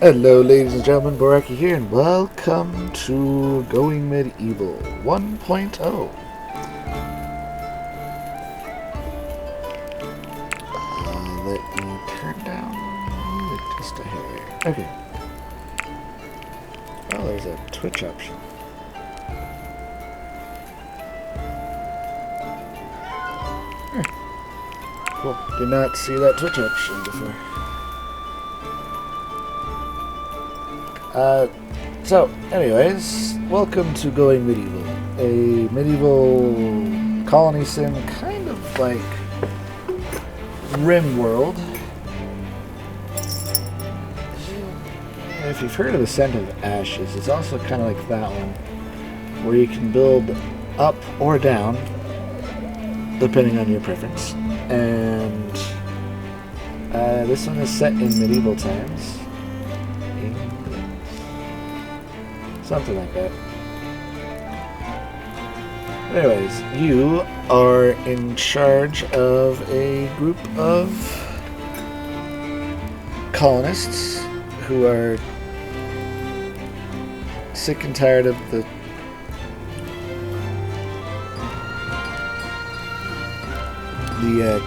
Hello, ladies and gentlemen, Boraki here, and welcome to Going Medieval 1.0. Let me turn down just a hair. Okay. Oh, there's a Twitch option. Cool. Did not see that Twitch option before. So, anyways, welcome to Going Medieval, a medieval colony sim, kind of like RimWorld. If you've heard of Ascent of Ashes, it's also kind of like that one, where you can build up or down, depending on your preference. And this one is set in medieval times. Something like that. Anyways, you are in charge of a group of colonists who are sick and tired of the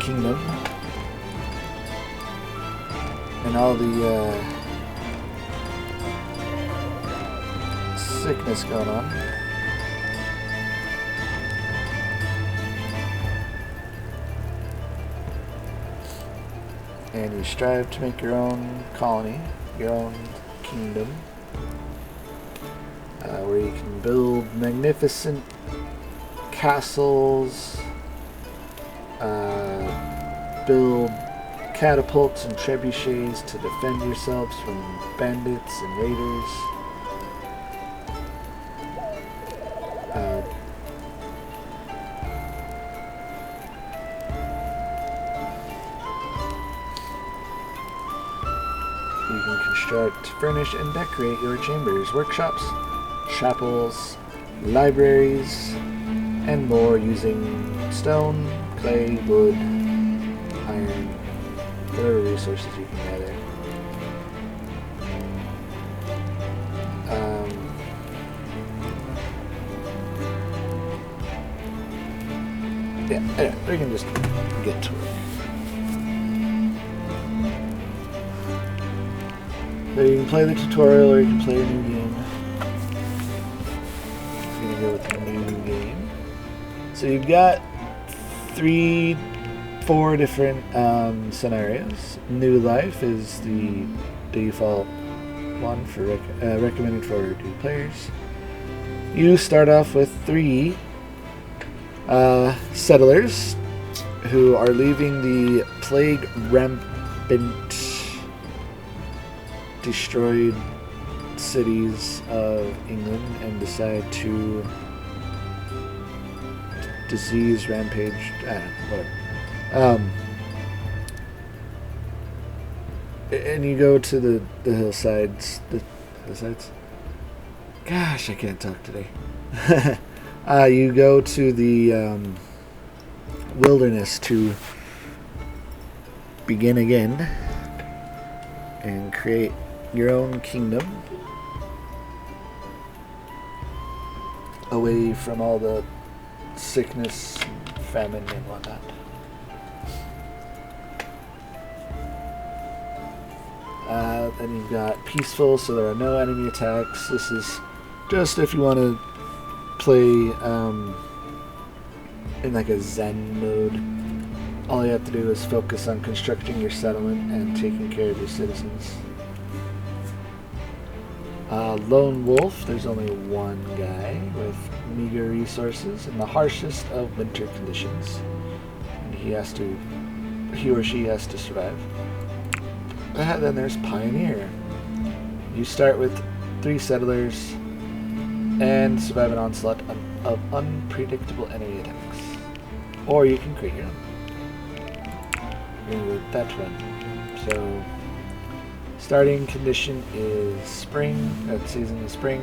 kingdom and all the sickness going on. And you strive to make your own colony, your own kingdom, where you can build magnificent castles, build catapults and trebuchets to defend yourselves from bandits and raiders. You can construct, furnish, and decorate your chambers, workshops, chapels, libraries, and more using stone, clay, wood, iron, whatever resources you can gather. Yeah, we can just get to it. So you can play the tutorial or you can play a new game. I'm going to go with the new game. So you've got 4 different scenarios. New Life is the default one for recommended for new players. You start off with 3 settlers who are leaving the plague rampant destroyed cities of England and decide to disease rampage, whatever. And you go to the hillsides, gosh, I can't talk today. You go to the wilderness to begin again and create your own kingdom away from all the sickness, famine, and whatnot. Then you've got peaceful, so there are no enemy attacks. This is just if you want to play in like a Zen mode. All you have to do is focus on constructing your settlement and taking care of your citizens. Lone Wolf, there's only one guy with meager resources in the harshest of winter conditions. And he or she has to survive. Then there's Pioneer. You start with 3 settlers and survive an onslaught of unpredictable enemy attacks. Or you can create your own. We're going to go that one. So, starting condition is spring. Season is spring.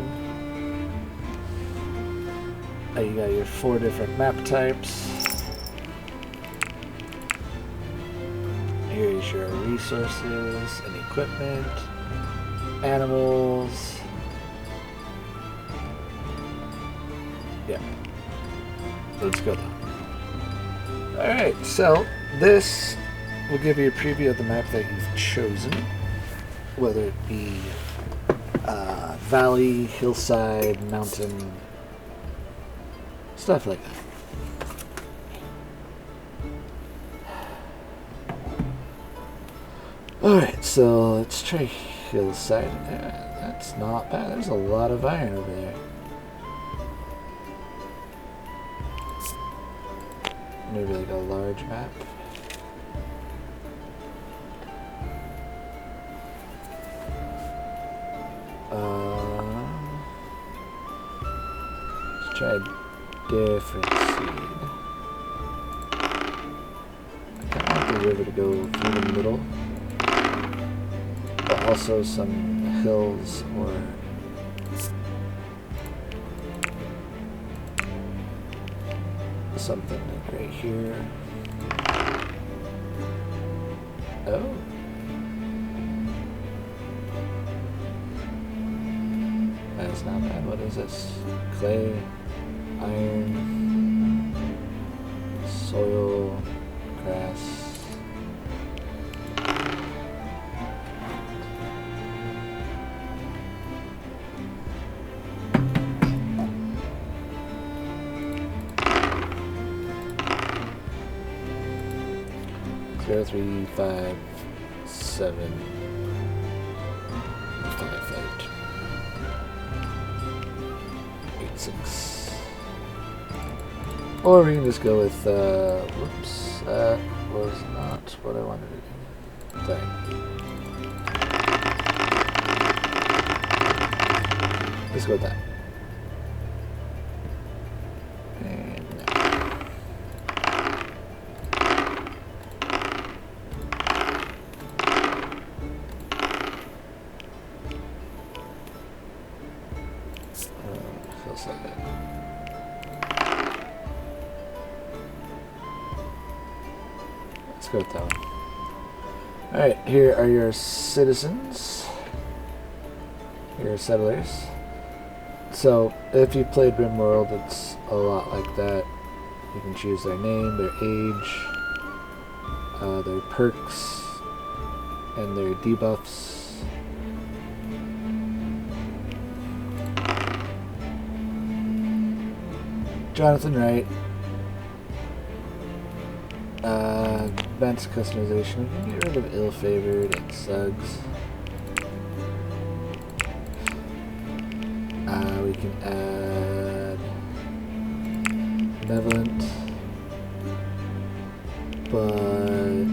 You got your 4 different map types. Here's your resources and equipment. animals. Yeah. Let's go down. Alright, so this will give you a preview of the map that you've chosen, whether it be valley, hillside, mountain, stuff like that. Alright, so let's try hillside. That's not bad. There's a lot of iron over there. Maybe like a large map. Let's try a different seed. I kind of want the river to go through the middle, but also some hills or something like right here. Oh. That's not bad. What is this? Clay, iron, soil, grass. Clear 3, 5, 7, 5, 8, 6. Or we can just go with, whoops, that was not what I wanted to do. Sorry. Let's go with that. And feels like that. Let's go with that one. Alright, here are your citizens. Your settlers. So, if you played RimWorld, it's a lot like that. You can choose their name, their age, their perks, and their debuffs. Jonathan Wright. Advanced customization. We can get rid of ill-favored and Suggs. We can add benevolent, but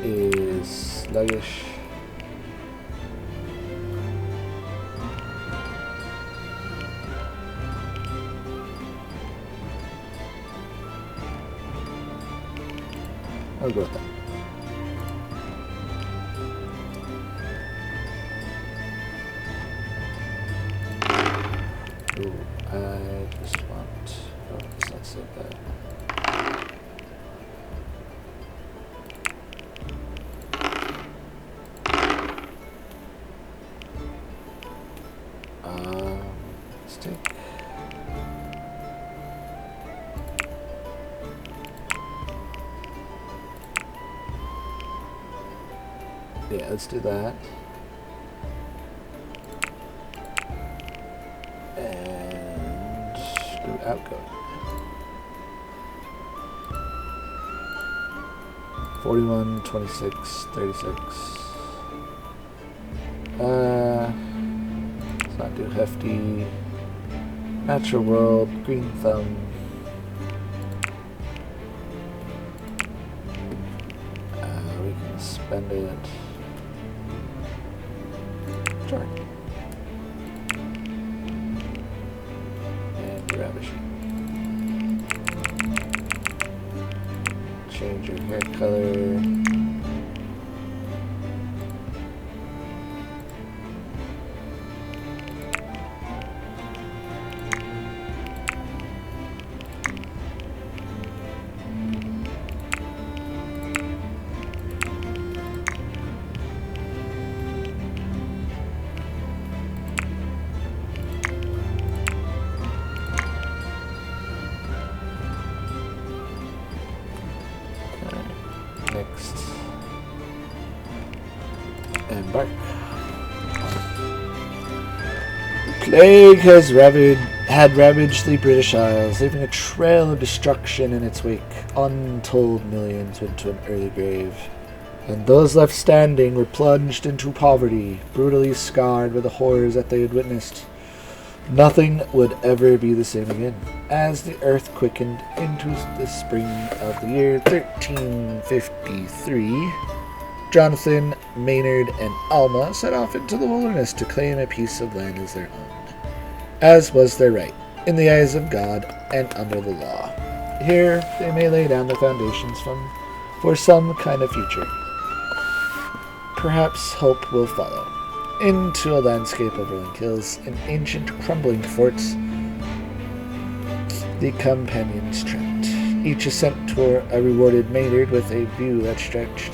he is sluggish. I'll go with that. Ooh, I just want... Oh, it's not so bad. Let's take... Yeah, let's do that. And do outgoing. 41, 26, 36. Let's not do hefty. Natural world, green thumb. We can spend it. Sure. And ravishing. Change your hair color. Embark. Plague had ravaged the British Isles, leaving a trail of destruction in its wake. Untold millions went to an early grave, and those left standing were plunged into poverty, brutally scarred by the horrors that they had witnessed. Nothing would ever be the same again. As the earth quickened into the spring of the year 1353, Jonathan, Maynard, and Alma set off into the wilderness to claim a piece of land as their own, as was their right, in the eyes of God and under the law. Here they may lay down the foundations for some kind of future. Perhaps hope will follow. Into a landscape of rolling hills and ancient crumbling forts, the companions tramped. Each ascent tour rewarded Maynard with a view that stretched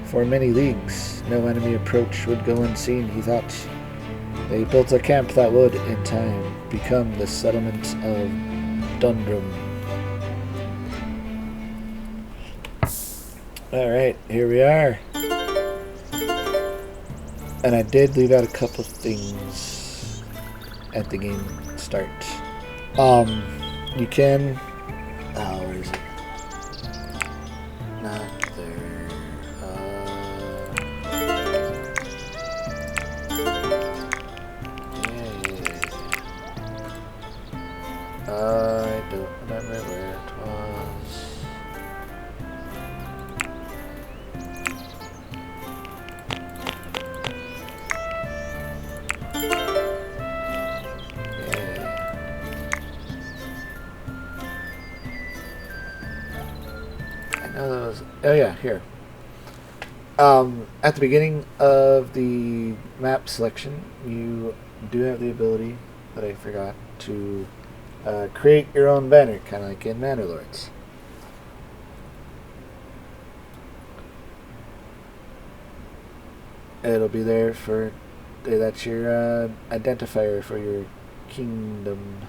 for many leagues. No enemy approach would go unseen, he thought. They built a camp that would, in time, become the settlement of Dundrum. Alright, here we are. And I did leave out a couple of things at the game start. You can... Oh, where is it? Not there. I don't remember where it was. Oh yeah, here. At the beginning of the map selection, you do have the ability that I forgot to create your own banner, kind of like in Manor Lords. It'll be there for that's your identifier for your kingdom.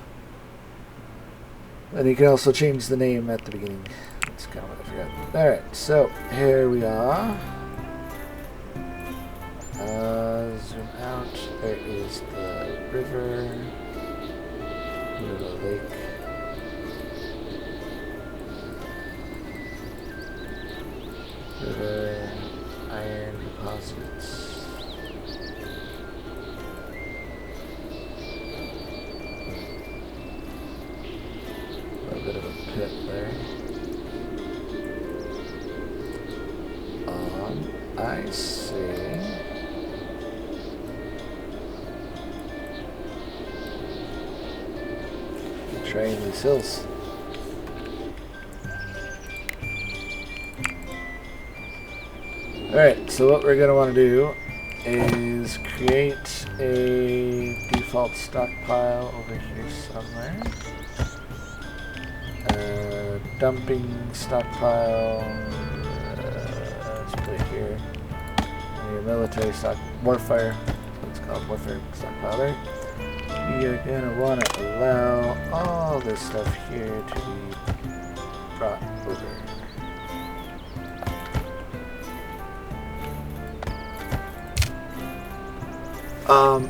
And you can also change the name at the beginning. That's kind of what I forgot. Alright, so here we are. Zoom out. There is the river. The lake. River. Iron deposits. A bit of a pit there. I see. Trying these hills. Alright, so what we're going to want to do is create a default stockpile over here somewhere. Dumping stockpile. Let's put it here. Your military stock, warfare. That's what it's called, warfare stockpile there. We are going to want to allow all this stuff here to be brought over.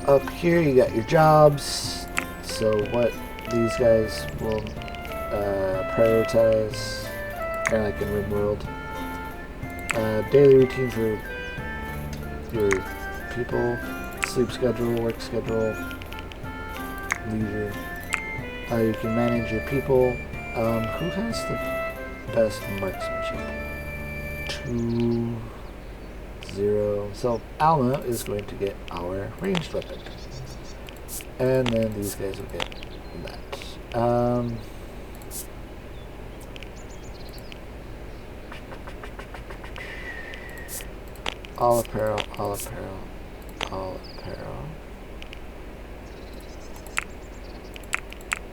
Up here you got your jobs. So what these guys will prioritize, kind of like in RimWorld. Daily routine for your people, sleep schedule, work schedule, leisure. You can manage your people. Who has the best marksmanship? 2, 0. So Alma is going to get our ranged weapon. And then these guys will get that. All apparel, all apparel, all apparel.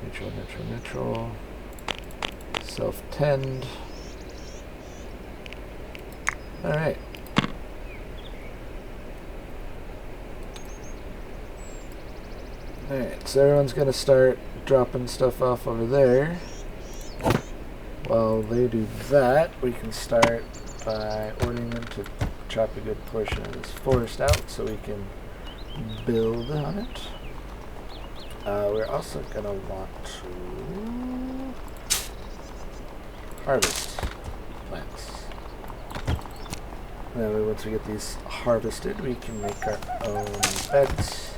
Neutral, neutral, neutral. Self-tend. Alright. Alright, so everyone's going to start dropping stuff off over there. While they do that, we can start by ordering them to chop a good portion of this forest out so we can build on it. We're also going to want to harvest plants. Then once we get these harvested, we can make our own beds.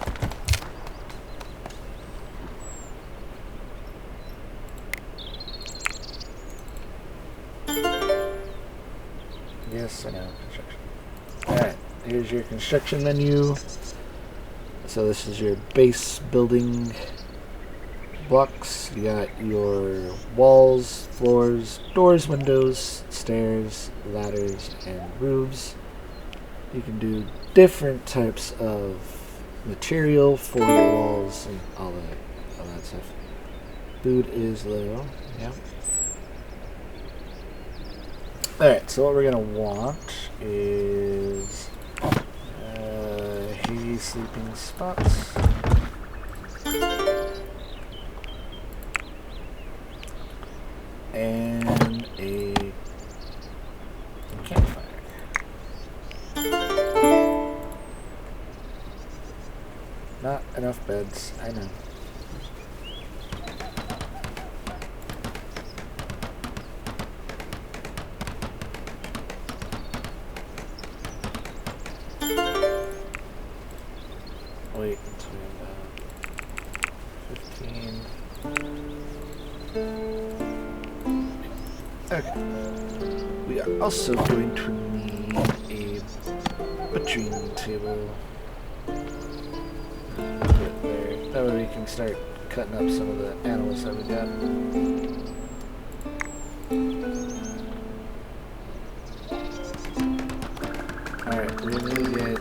Yes, I know, construction. Alright, here's your construction menu. So this is your base building blocks. You got your walls, floors, doors, windows, stairs, ladders, and roofs. You can do different types of material for your walls and all that stuff. Food is low. Yeah. Alright, so what we're going to want is hazy sleeping spots. And a campfire. Not enough beds, I know. Wait until we have 15. Okay. We are also going to need a butchering table. Put it there. That way we can start cutting up some of the animals that we got. Alright, we need to get...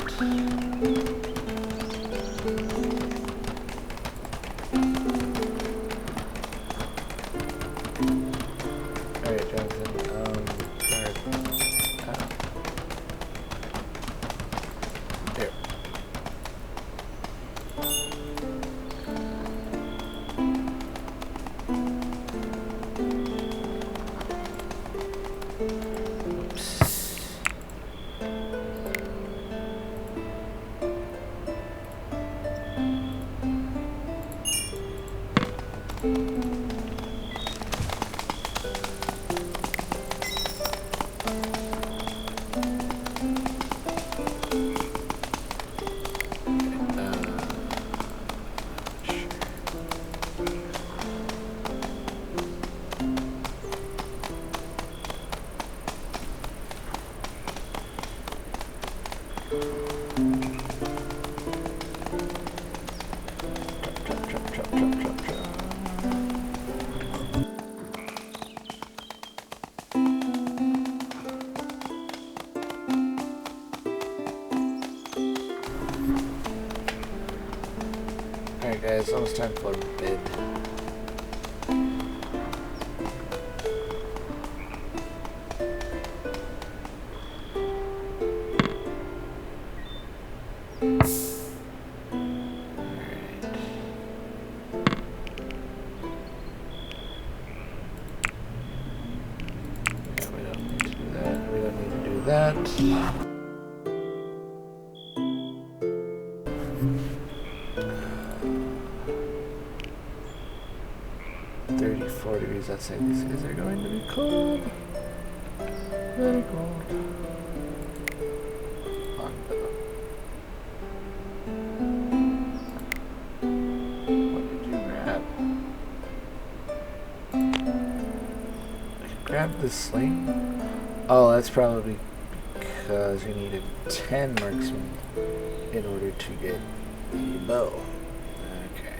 Alright guys, almost time for bed. That. 34 degrees, that's it. These guys are going to be cold. Very cold. What did you grab? Grab this sling? Oh, that's probably because you needed 10 marksmen in order to get the bow. Okay.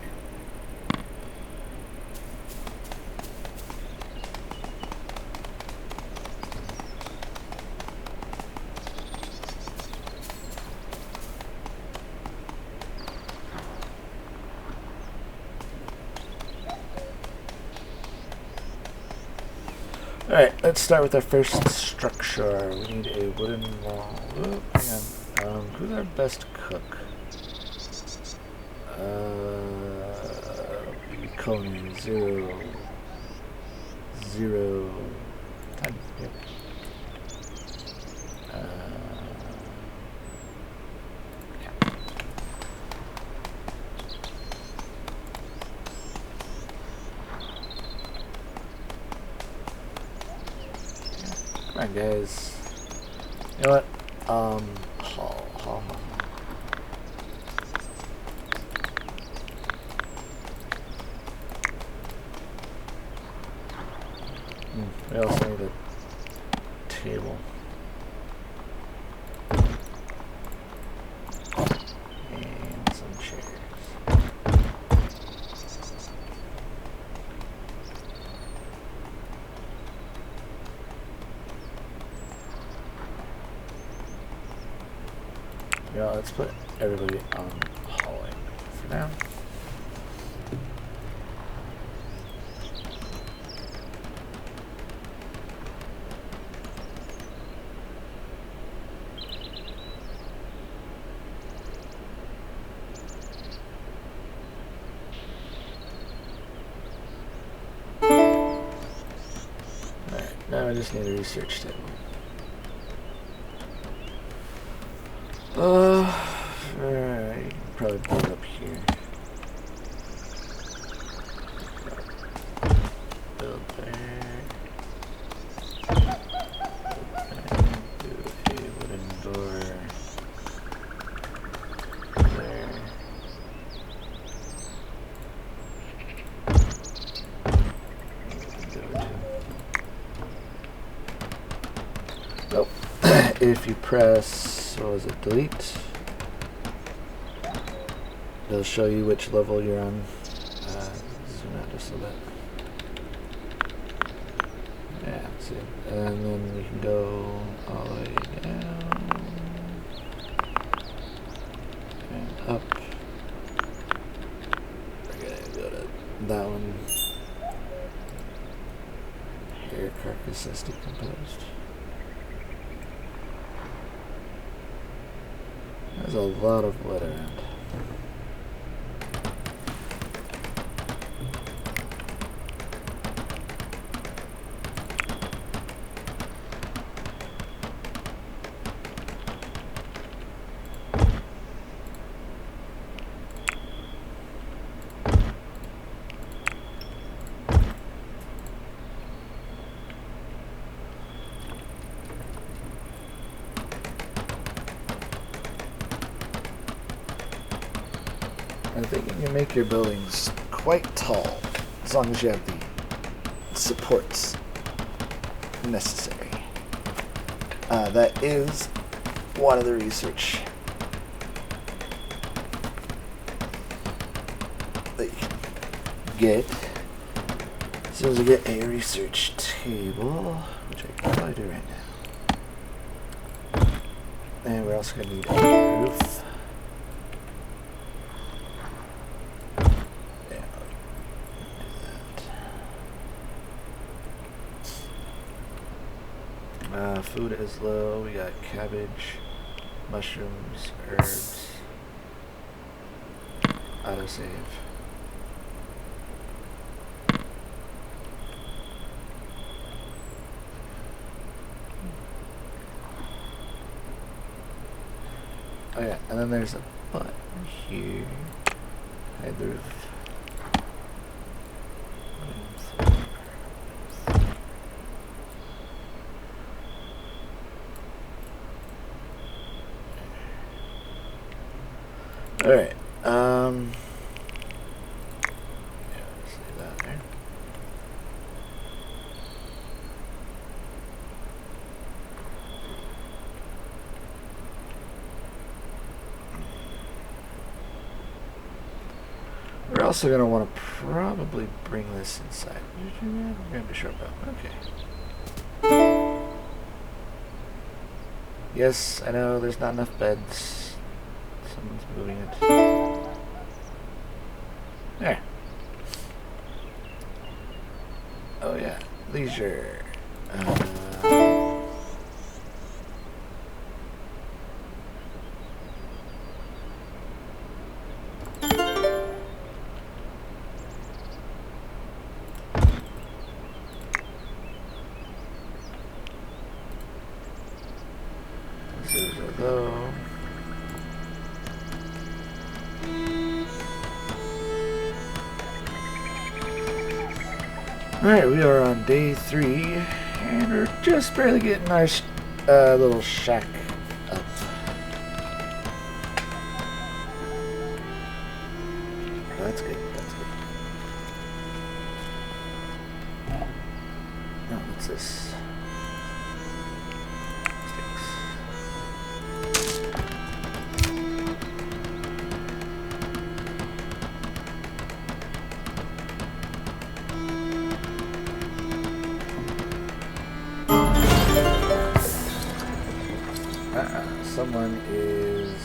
Alright, let's start with our first structure. We need a wooden wall. Oh, hang on. Who's our best cook? Culinary 0, 0, 10. Yep. on, guys. You know what? Haul. We also need a table. And some chairs. Yeah, let's put everybody on hauling for now. Alright, now I just need a research table. Alright, you can probably build up here. Build there. Do a wooden door there. Nope. If you press, what was it, delete, it'll show you which level you're on. Zoom out just a bit. Yeah, see. And then we can go all the way down and up. We're gonna go to that one. Hair carcass is decomposed. There's a lot of wood around. I think you can make your buildings quite tall, as long as you have the supports necessary. That is one of the research that you can get. As soon as I get a research table, which I can probably do right now. And we're also going to need a roof. Food is low. We got cabbage, mushrooms, herbs, autosave. Oh yeah, and then there's a button here. Hide the roof. Alright, yeah, let's leave that there. We're also going to want to probably bring this inside. Grab a short bow. Okay. Yes, I know there's not enough beds. Someone's moving it. There. Oh yeah, leisure. Low. Alright, we are on day 3, And we're just barely getting our little shack up. That's good. That's good. Now, what's this? Someone is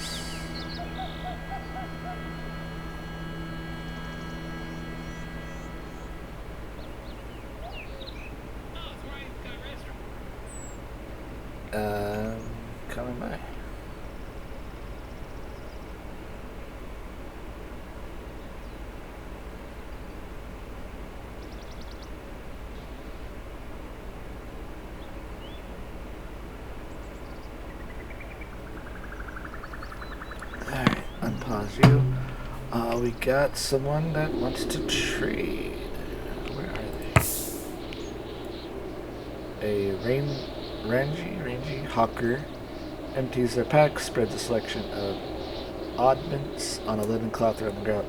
coming by. Unpause you. We got someone that wants to trade. Where are they? A rangy hawker empties their pack, spreads a selection of oddments on a linen cloth around the ground.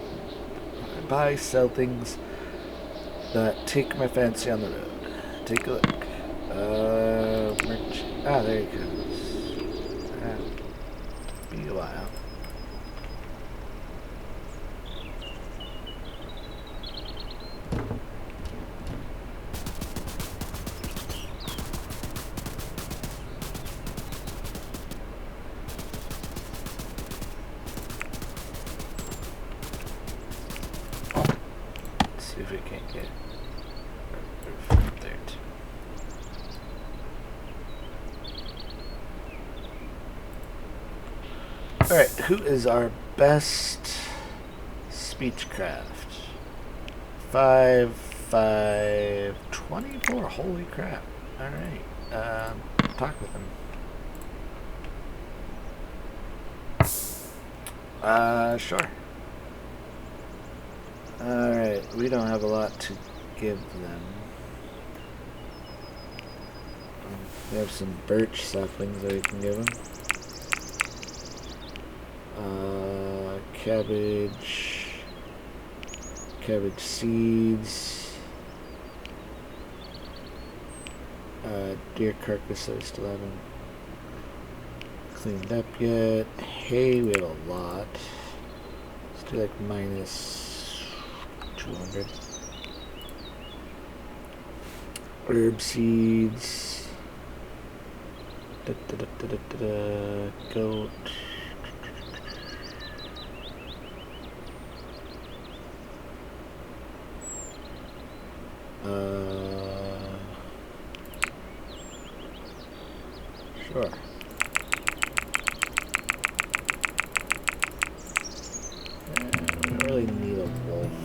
I buy, sell things that take my fancy on the road. Take a look. There he goes. Be a while. See if we can't get there too. Alright, who is our best speechcraft? 5, 24. Holy crap. Alright. Talk with him. Sure. Alright, we don't have a lot to give them. We have some birch saplings that we can give them. Cabbage seeds, deer carcass that we still haven't cleaned up yet. Hay, we have a lot. Let's do like minus 200. Herb seeds. Goat. Sure. We don't really need a wolf.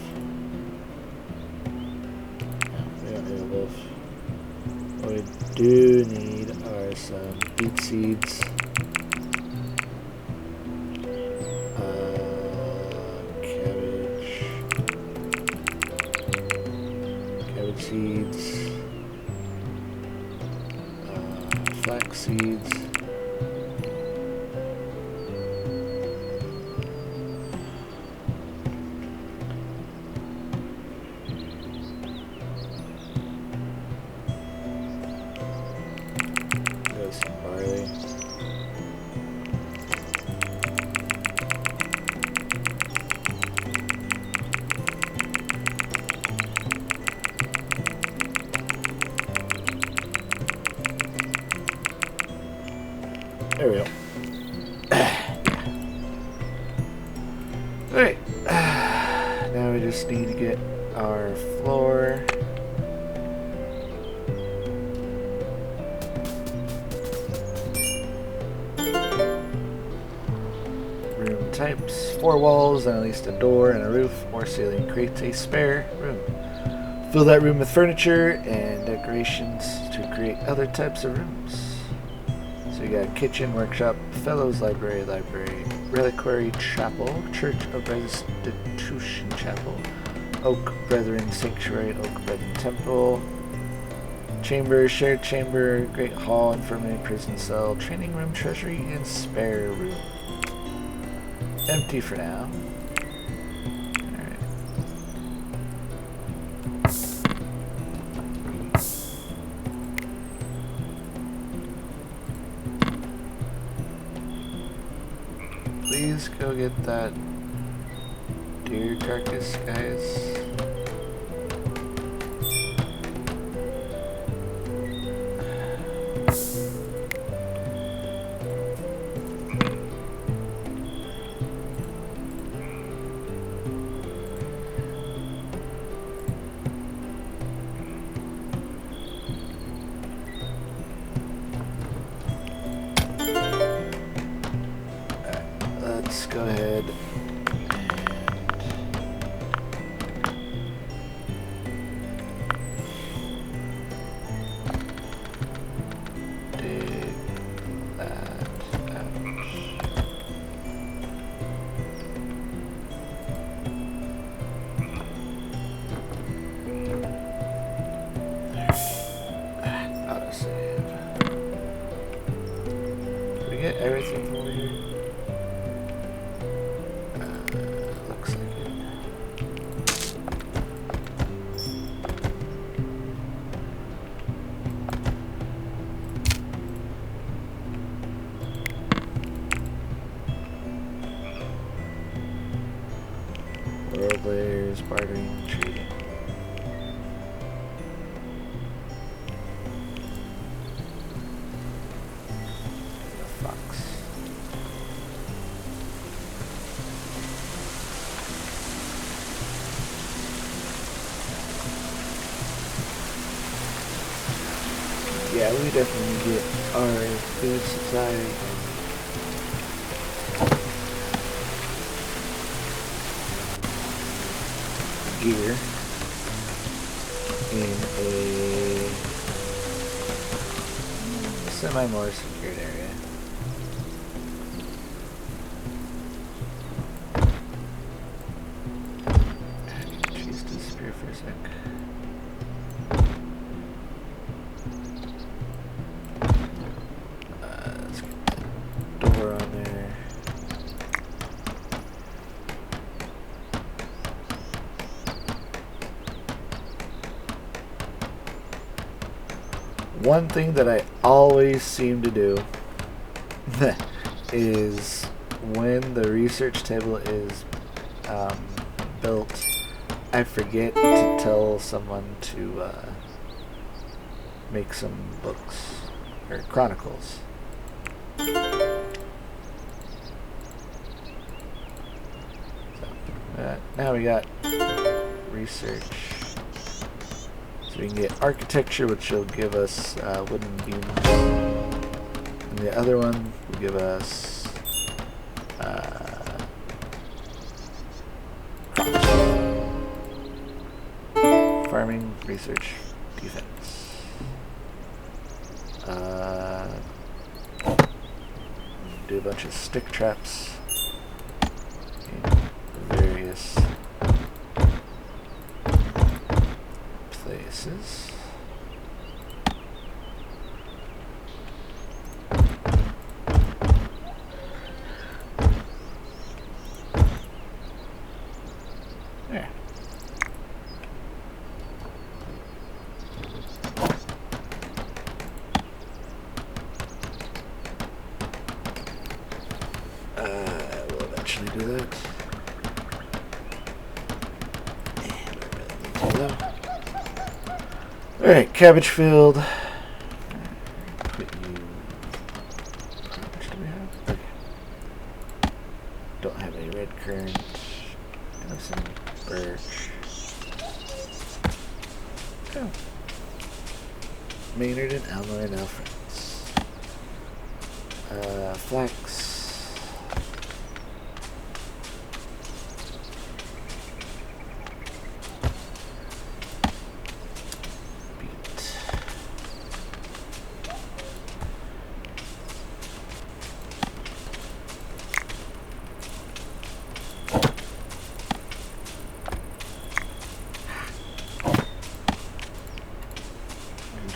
No, we don't need a wolf. What we do need are some beet seeds. Cabbage seeds. Flax seeds. There's some barley. There we go. Alright. Now we just need to get our floor. Room types. 4 walls and at least a door and a roof or ceiling creates a spare room. Fill that room with furniture and decorations to create other types of rooms. So we got kitchen, workshop, fellows, library, reliquary, chapel, church of restitution, chapel, oak brethren, sanctuary, oak brethren, temple, Chamber, shared chamber, great hall, infirmary, prison cell, training room, treasury, and spare room. Empty for now. Alright. Please go get that deer carcass, guys. Let's go ahead and dig that out. Autosave. Did we get everything from over here? Looks like it. World layers, bartering, trading. Fox. Yeah, we definitely get our food supply. Gear in a semi-more secured area. I need to choose to disappear for a sec. Let's get the door on there. One thing that I always seem to do is when the research table is built, I forget to tell someone to make some books or chronicles. So, now we got research. So we can get architecture, which will give us wooden beams. And the other one will give us crops. Farming, research, defense. Do a bunch of stick traps in various places. There. We'll eventually do that. Alright, cabbage field. Put you. How much do we have? Okay. Don't have any red currant. Have some birch. Oh. Maynard and Elmore are now friends. Flax.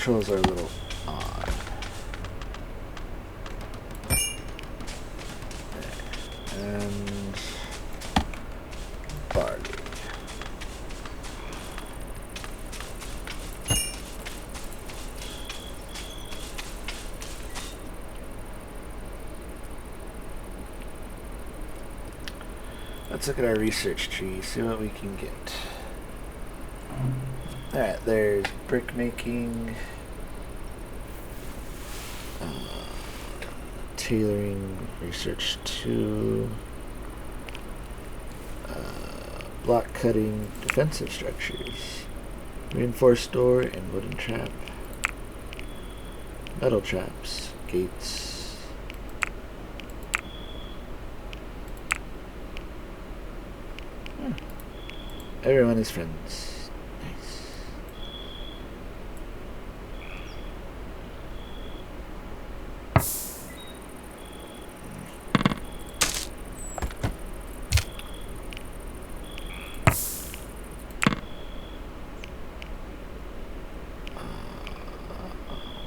controls are a little odd. And barley. Let's look at our research tree, see what we can get. Alright, there's brick making, tailoring, research 2, block cutting, defensive structures, reinforced door and wooden trap, metal traps, gates. Everyone is friends. Nice.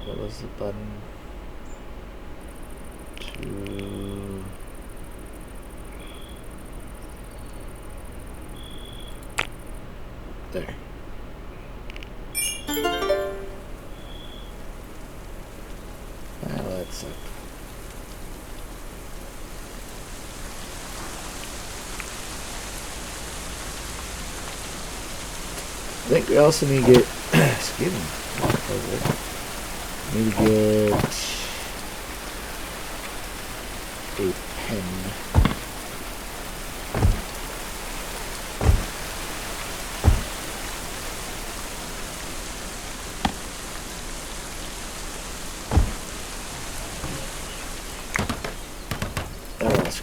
What was the button? There. Well, that sucked. I think we also need to get, excuse me, need to get a pen.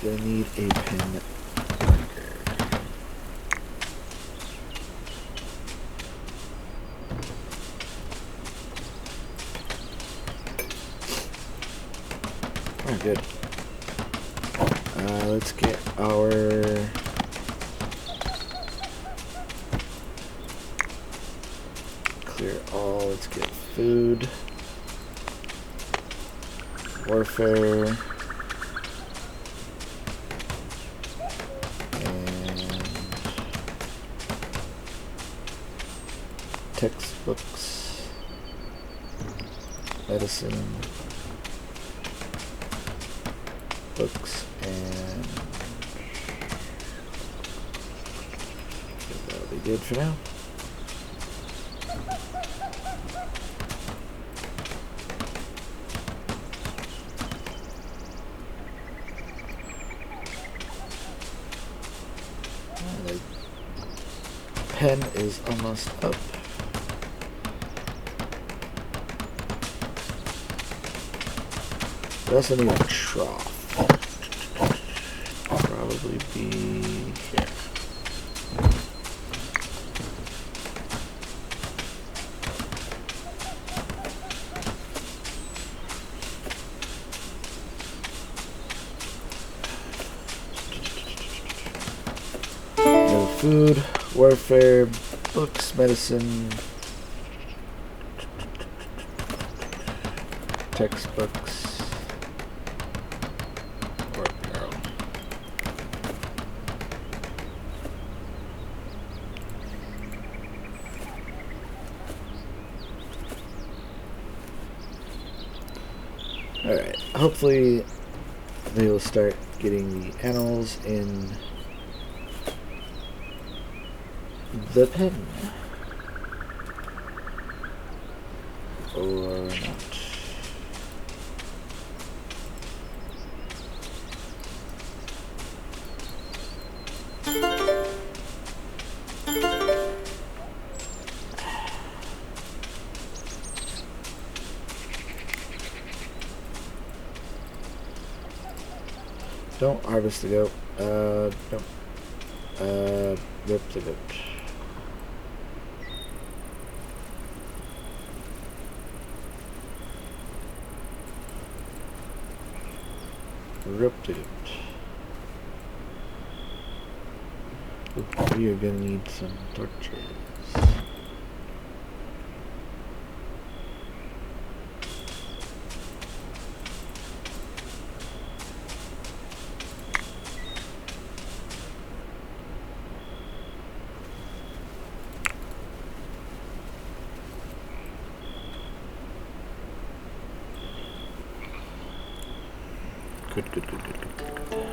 Gonna need a pen marker. Oh, good. Let's get our clear all. Let's get food, warfare. Textbooks, medicine, books, and that'll be good for now. The pen is almost up. We also need a trough. Probably be here. No food, warfare, books, medicine, textbooks. Alright, hopefully they will start getting the animals in the pen. Or not. Don't harvest the goat. Nope. Rip the goat. Rip the goat. Ooh, we are gonna need some torches. good, good, good, good, good, good.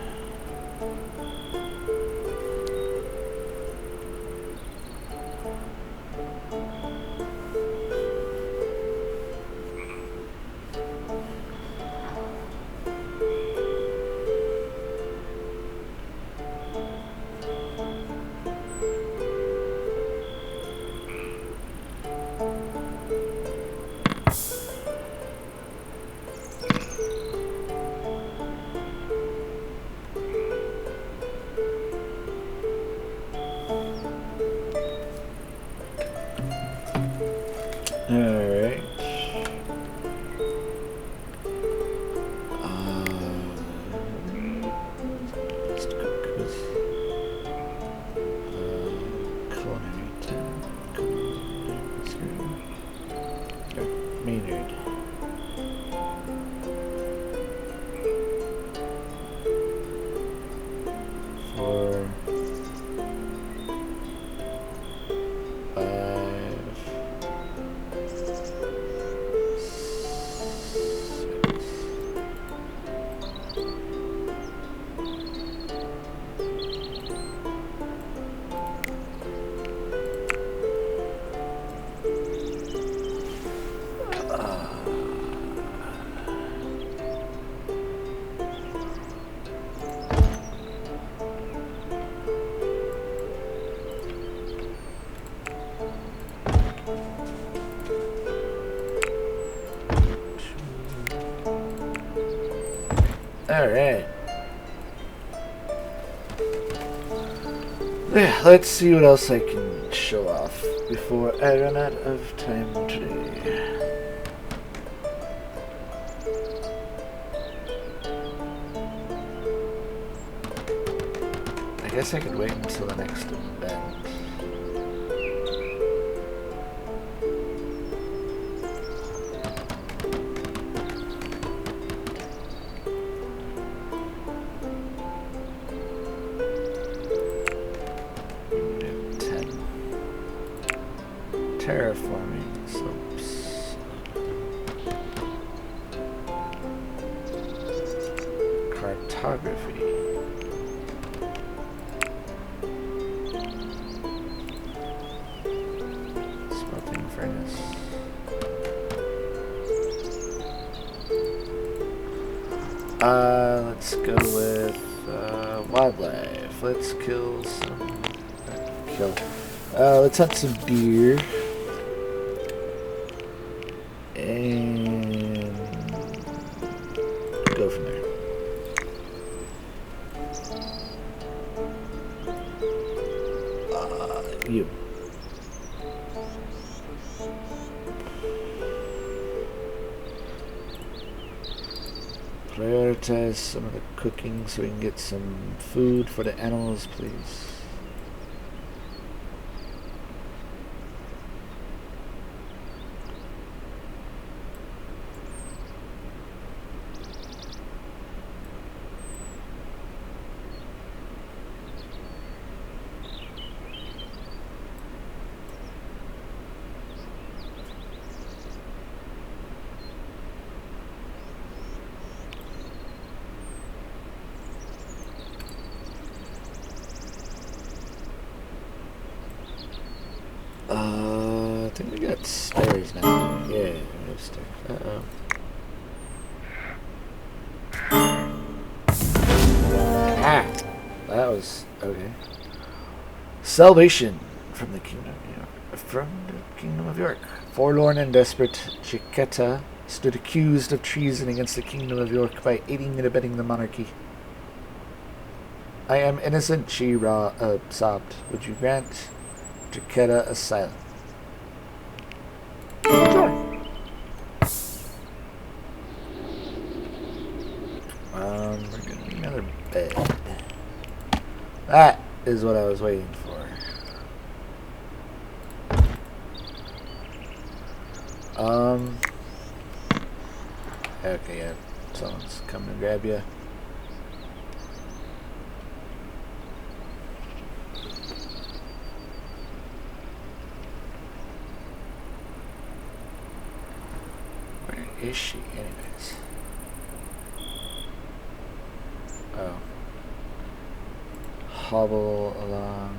Alright. Let's go with culinary tab. Maynard. For 5, 6. Alright. Yeah, let's see what else I can show off before I run out of time today. I guess I could wait until the next event. Terraforming slopes. Cartography. Smelting furnace. Let's go with wildlife. Let's kill some. Kill. Let's hunt some deer. And go from there. You. Prioritize some of the cooking so we can get some food for the animals, please. I think we got stairs now. Yeah, we have stairs. Uh-oh. Ah! That was okay. Salvation from the kingdom of York. From the kingdom of York. Forlorn and desperate, Chiquetta stood accused of treason against the kingdom of York by aiding and abetting the monarchy. I am innocent, she sobbed. Would you grant Chiquetta asylum? Sure. We're gonna need another bed. That is what I was waiting for. Okay, yeah. Someone's coming to grab you. Where is she, anyways? hobble along.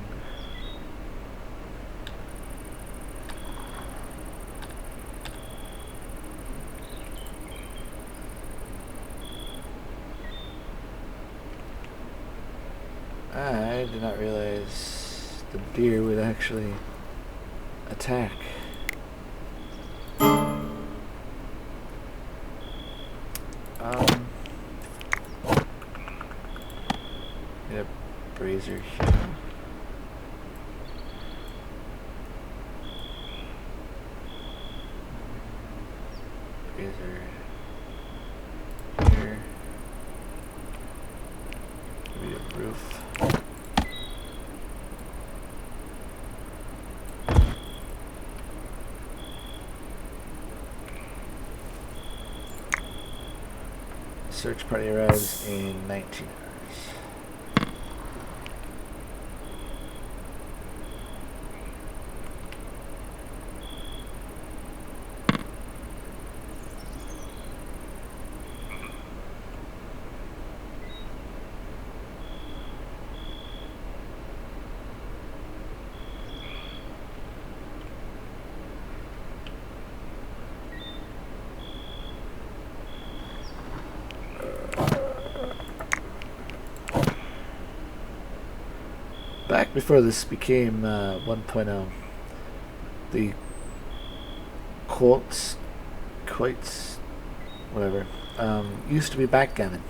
I did not realize the deer would actually attack. Get a brazier here. Brazier here. Maybe a roof. Search party arrives in 19 hours. Back before this became 1.0, the quotes, whatever, used to be backgammon.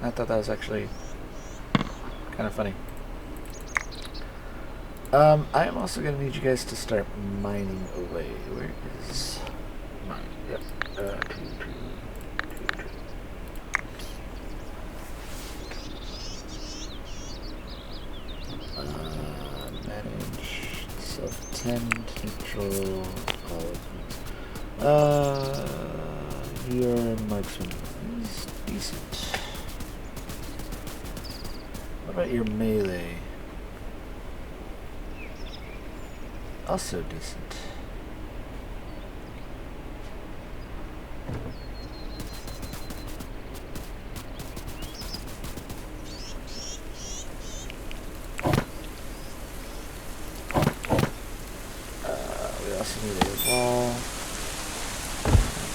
I thought that was actually kind of funny. I am also going to need you guys to start mining away. Where is mine? Yep. Manage, self-tend, control, all of them. Your marksman is decent. What about your melee? Also decent. We also need a wall.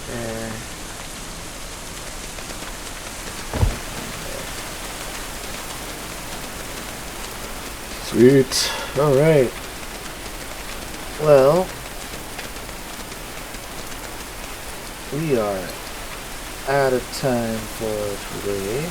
There. Sweet. Alright. Well, we are out of time for today.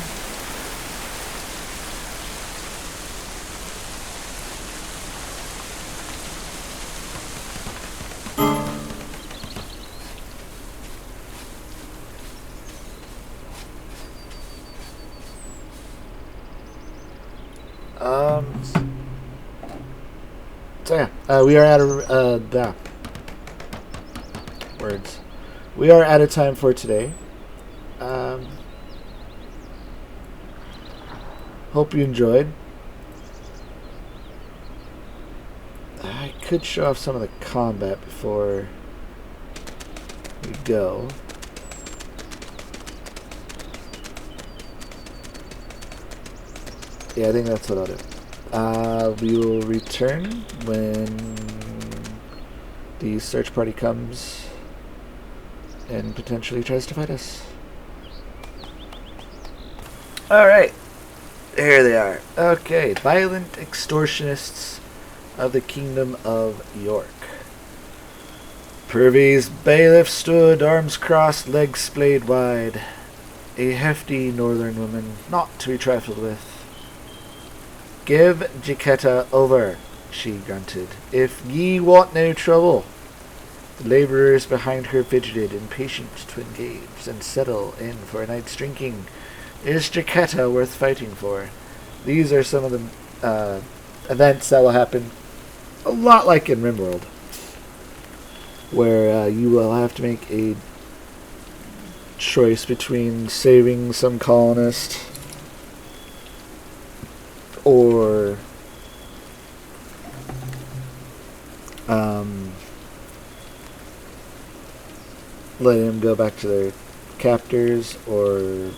So yeah, we are out of words. We are out of time for today. Hope you enjoyed. I could show off some of the combat before we go. Yeah, I think that's what I'll do. We will return when the search party comes and potentially tries to fight us. Alright. Here they are. Okay. Violent extortionists of the Kingdom of York. Purvey's bailiff stood, arms crossed, legs splayed wide. A hefty northern woman, not to be trifled with. "Give Jaquetta over," she grunted, "if ye want no trouble." The labourers behind her fidgeted, impatient to engage and settle in for a night's drinking. Is Jaquetta worth fighting for? These are some of the events that will happen a lot like in RimWorld, where you will have to make a choice between saving some colonist or letting them go back to their captors, or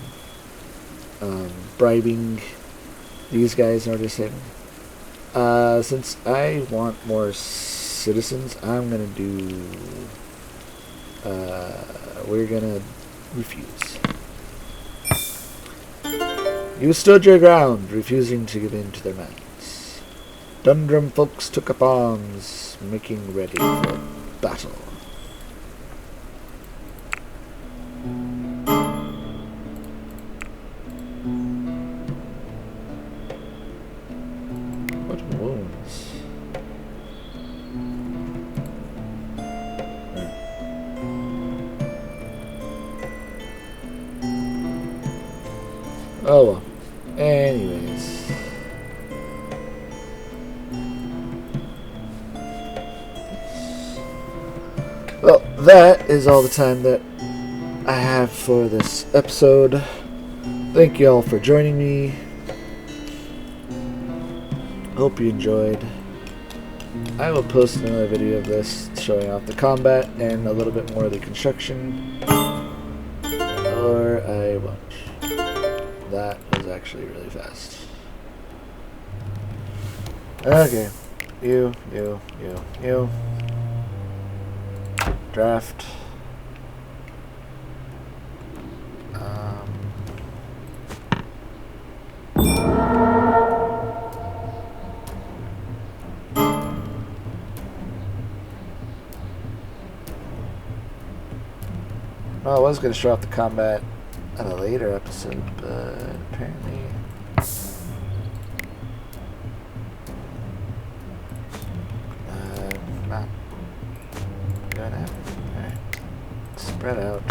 bribing these guys in order to save them. Since I want more citizens, I'm gonna do. We're gonna refuse. You stood your ground, refusing to give in to their demands. Dundrum folks took up arms, making ready for battle. What wounds? Oh well. Anyways. Well, that is all the time that I have for this episode. Thank you all for joining me. Hope you enjoyed. I will post another video of this showing off the combat and a little bit more of the construction. Or I won't. That was actually really fast. Okay. You. Draft. Well, I was going to show off the combat at a later episode, but apparently not gonna happen. Alright. Spread out.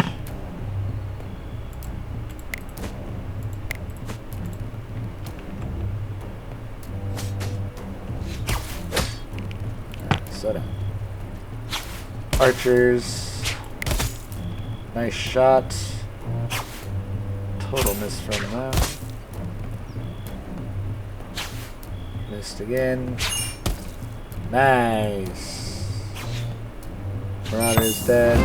Alright, slow down. Archers. Nice shot. Total miss from them. Missed again. Nice. Marauder is dead.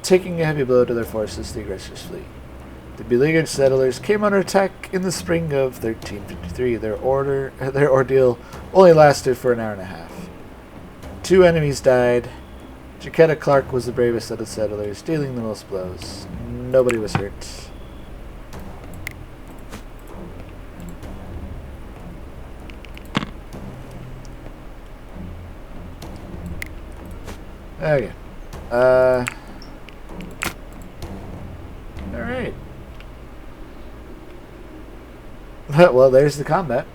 Taking a heavy blow to their forces, the aggressors flee. The beleaguered settlers came under attack in the spring of 1353. Their ordeal only lasted for an hour and a half. 2 enemies died. Jaquetta Clark was the bravest of the settlers, dealing the most blows. Nobody was hurt. Okay. Alright. Well, there's the combat.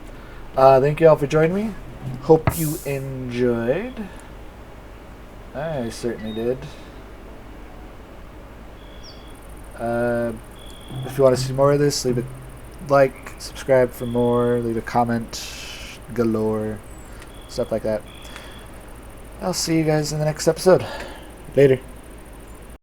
Thank you all for joining me. Hope you enjoyed. I certainly did. If you want to see more of this, leave a like, subscribe for more, leave a comment, galore, stuff like that. I'll see you guys in the next episode. Later.